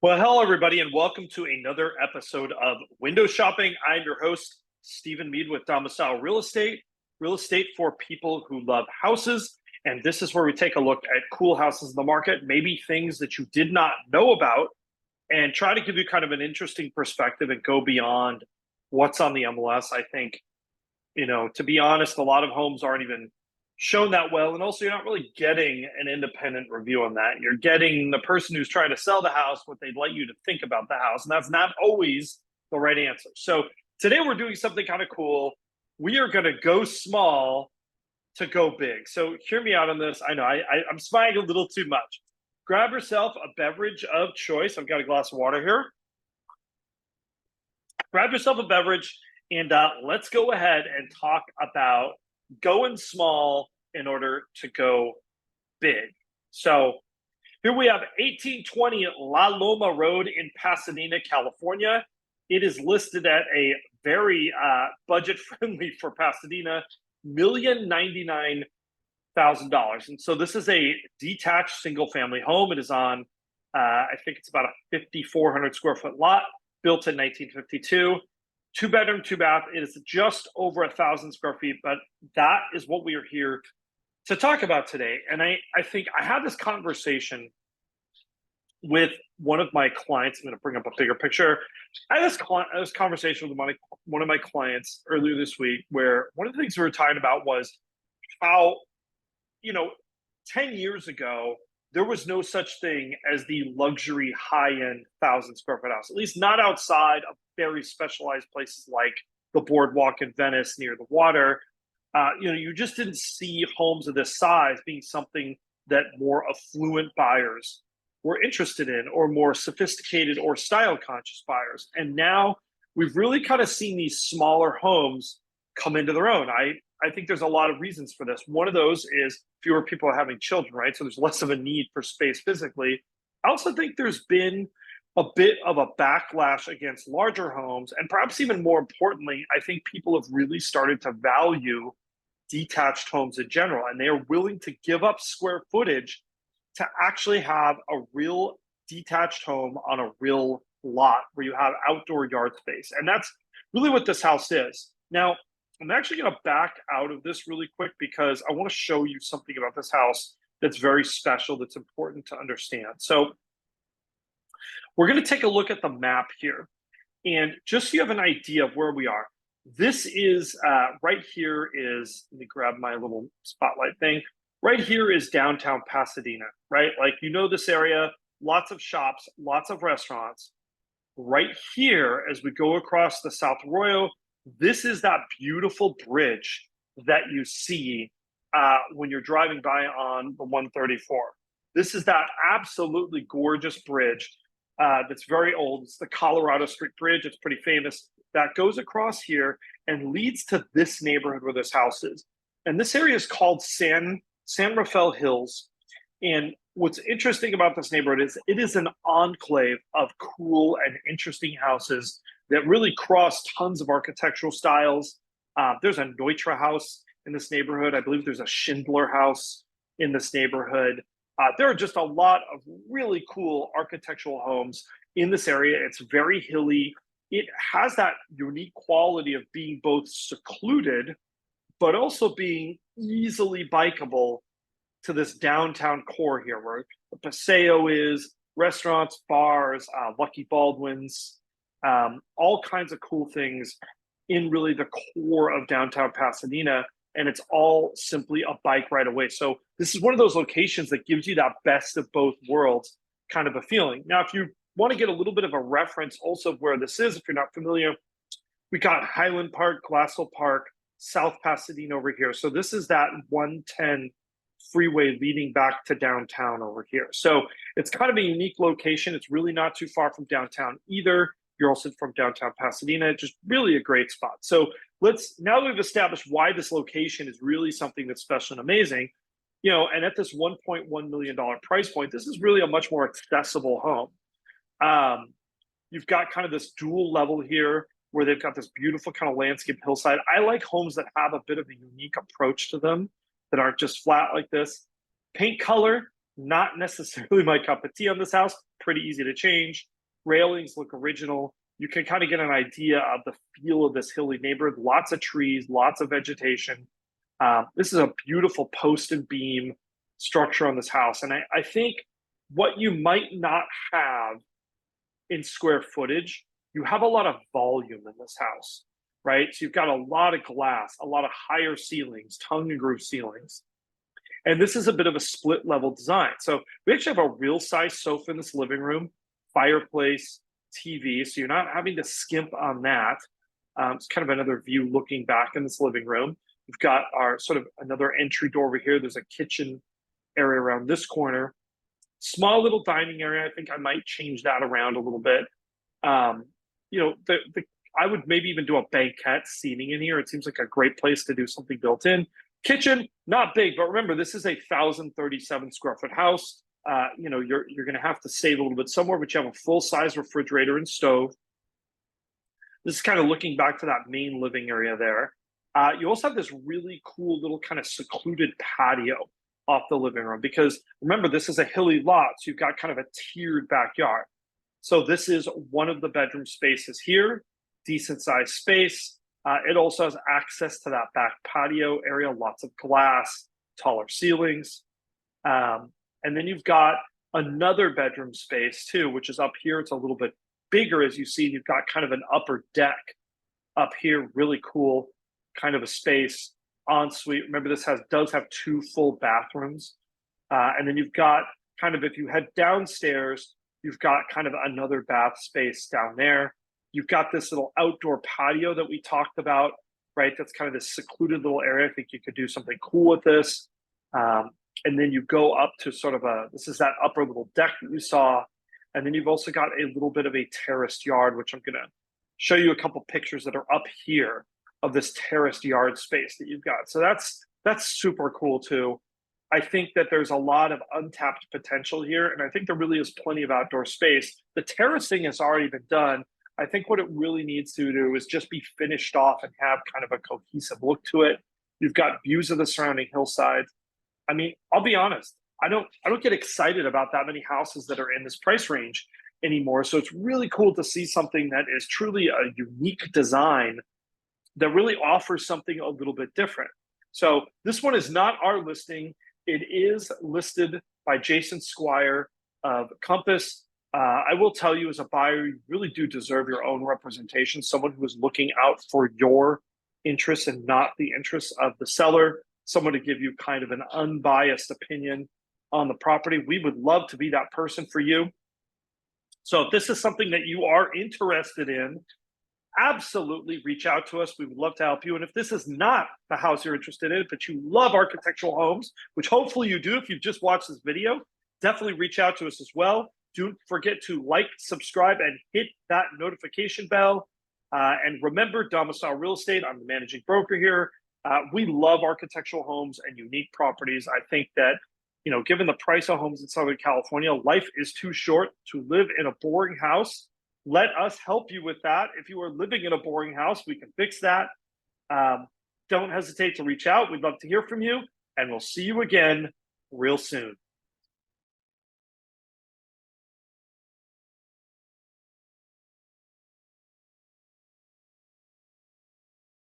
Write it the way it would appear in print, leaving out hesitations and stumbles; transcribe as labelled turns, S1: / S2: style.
S1: Well, hello, everybody, and welcome to another episode of Window Shopping. I'm your host, Stephen Meade with Domicile real estate for people who love houses. And this is where we take a look at cool houses in the market, maybe things that you did not know about, and try to give you kind of an interesting perspective and go beyond what's on the MLS. I think, to be honest, a lot of homes aren't even shown that well. And also, you're not really getting an independent review on that. You're getting the person who's trying to sell the house, what they'd like you to think about the house. And that's not always the right answer. So today we're doing something kind of cool. We are going to go small to go big. So hear me out on this. I know I'm smiling a little too much. Grab yourself a beverage of choice. I've got a glass of water here. Grab yourself a beverage and let's go ahead and talk about going small in order to go big. So here we have 1820 La Loma Road in Pasadena, California. It is listed at a very budget friendly for Pasadena, $1,099,000. And so this is a detached single family home. It is on, I think it's about a 5,400 square foot lot, built in 1952. 2-bedroom, 2-bath. It is just over 1,000 square feet, but that is what we are here to talk about today. And I think I had this conversation with one of my clients. I'm going to bring up a bigger picture. I had this conversation with one of my clients earlier this week, where one of the things we were talking about was how, 10 years ago, there was no such thing as the luxury high-end 1,000 square foot house, at least not outside of very specialized places like the boardwalk in Venice near the water. You just didn't see homes of this size being something that more affluent buyers were interested in, or more sophisticated or style conscious buyers. And now we've really kind of seen these smaller homes come into their own. I think there's a lot of reasons for this. One of those is fewer people are having children, right? So there's less of a need for space physically. I also think there's been a bit of a backlash against larger homes. And perhaps even more importantly, I think people have really started to value detached homes in general, and they are willing to give up square footage to actually have a real detached home on a real lot where you have outdoor yard space. And that's really what this house is. Now, I'm actually going to back out of this really quick because I want to show you something about this house that's very special, that's important to understand. So we're going to take a look at the map here. And just so you have an idea of where we are, this is right here is, let me grab my little spotlight thing. Right here is downtown Pasadena, right? Like, this area, lots of shops, lots of restaurants. Right here, as we go across the South Arroyo, this is that beautiful bridge that you see when you're driving by on the 134. This is that absolutely gorgeous bridge that's very old. It's the Colorado Street Bridge. It's pretty famous. That goes across here and leads to this neighborhood where this house is. And this area is called San Rafael Hills. And what's interesting about this neighborhood is it is an enclave of cool and interesting houses that really cross tons of architectural styles. There's a Neutra house in this neighborhood. I believe there's a Schindler house in this neighborhood. There are just a lot of really cool architectural homes in this area. It's very hilly. It has that unique quality of being both secluded, but also being easily bikeable to this downtown core here, where the Paseo is, restaurants, bars, Lucky Baldwin's, all kinds of cool things in really the core of downtown Pasadena. And it's all simply a bike ride away. So this is one of those locations that gives you that best of both worlds kind of a feeling. Now, if you want to get a little bit of a reference also of where this is, if you're not familiar, we got Highland Park, Glassell Park, South Pasadena over here. So this is that 110 freeway leading back to downtown over here. So it's kind of a unique location. It's really not too far from downtown either. You're also from downtown Pasadena, just really a great spot. So now that we've established why this location is really something that's special and amazing, and at this $1.1 million price point, this is really a much more accessible home. You've got kind of this dual level here where they've got this beautiful kind of landscape hillside. I like homes that have a bit of a unique approach to them, that aren't just flat like this. Paint color, not necessarily my cup of tea on this house. Pretty easy to change. Railings look original. You can kind of get an idea of the feel of this hilly neighborhood. Lots of trees, lots of vegetation. This is a beautiful post and beam structure on this house. And I think what you might not have in square footage, you have a lot of volume in this house, right? So you've got a lot of glass, a lot of higher ceilings, tongue and groove ceilings. And this is a bit of a split level design. So we actually have a real size sofa in this living room, fireplace, TV. So you're not having to skimp on that. It's kind of another view looking back in this living room. We've got our sort of another entry door over here. There's a kitchen area around this corner. Small little dining area. I think I might change that around a little bit. You know, I would maybe even do a banquette seating in here. It seems like a great place to do something built in. Kitchen, not big, but remember, this is a 1,037 square foot house. You know, you're going to have to save a little bit somewhere, but you have a full size refrigerator and stove. This is kind of looking back to that main living area there. You also have this really cool little kind of secluded patio off the living room, because remember, this is a hilly lot, so you've got kind of a tiered backyard. So this is one of the bedroom spaces here, decent sized space. It also has access to that back patio area, lots of glass, taller ceilings. And then you've got another bedroom space too, which is up here. It's a little bit bigger, as you see. You've got kind of an upper deck up here, really cool kind of a space. Ensuite. Remember, this does have 2 full bathrooms. And then you've got kind of, if you head downstairs, you've got kind of another bath space down there. You've got this little outdoor patio that we talked about, right? That's kind of this secluded little area. I think you could do something cool with this. And then you go up to sort of this is that upper little deck that you saw. And then you've also got a little bit of a terraced yard, which I'm going to show you a couple pictures that are up here of this terraced yard space that you've got. So that's super cool too. I think that there's a lot of untapped potential here, and I think there really is plenty of outdoor space. The terracing has already been done. I think what it really needs to do is just be finished off and have kind of a cohesive look to it. You've got views of the surrounding hillsides. I mean, I'll be honest, I don't get excited about that many houses that are in this price range anymore. So it's really cool to see something that is truly a unique design that really offers something a little bit different. So this one is not our listing. It is listed by Jason Squire of Compass. I will tell you, as a buyer, you really do deserve your own representation, someone who is looking out for your interests and not the interests of the seller, someone to give you kind of an unbiased opinion on the property. We would love to be that person for you. So if this is something that you are interested in, absolutely reach out to us. We would love to help you. And if this is not the house you're interested in, but you love architectural homes, which hopefully you do if you've just watched this video, definitely reach out to us as well. Don't forget to like, subscribe, and hit that notification bell. And remember, Domicile Real Estate, I'm the managing broker here. We love architectural homes and unique properties. I think that, you know, given the price of homes in Southern California, life is too short to live in a boring house. Let us help you with that. If you are living in a boring house, we can fix that. Don't hesitate to reach out. We'd love to hear from you, and we'll see you again real soon.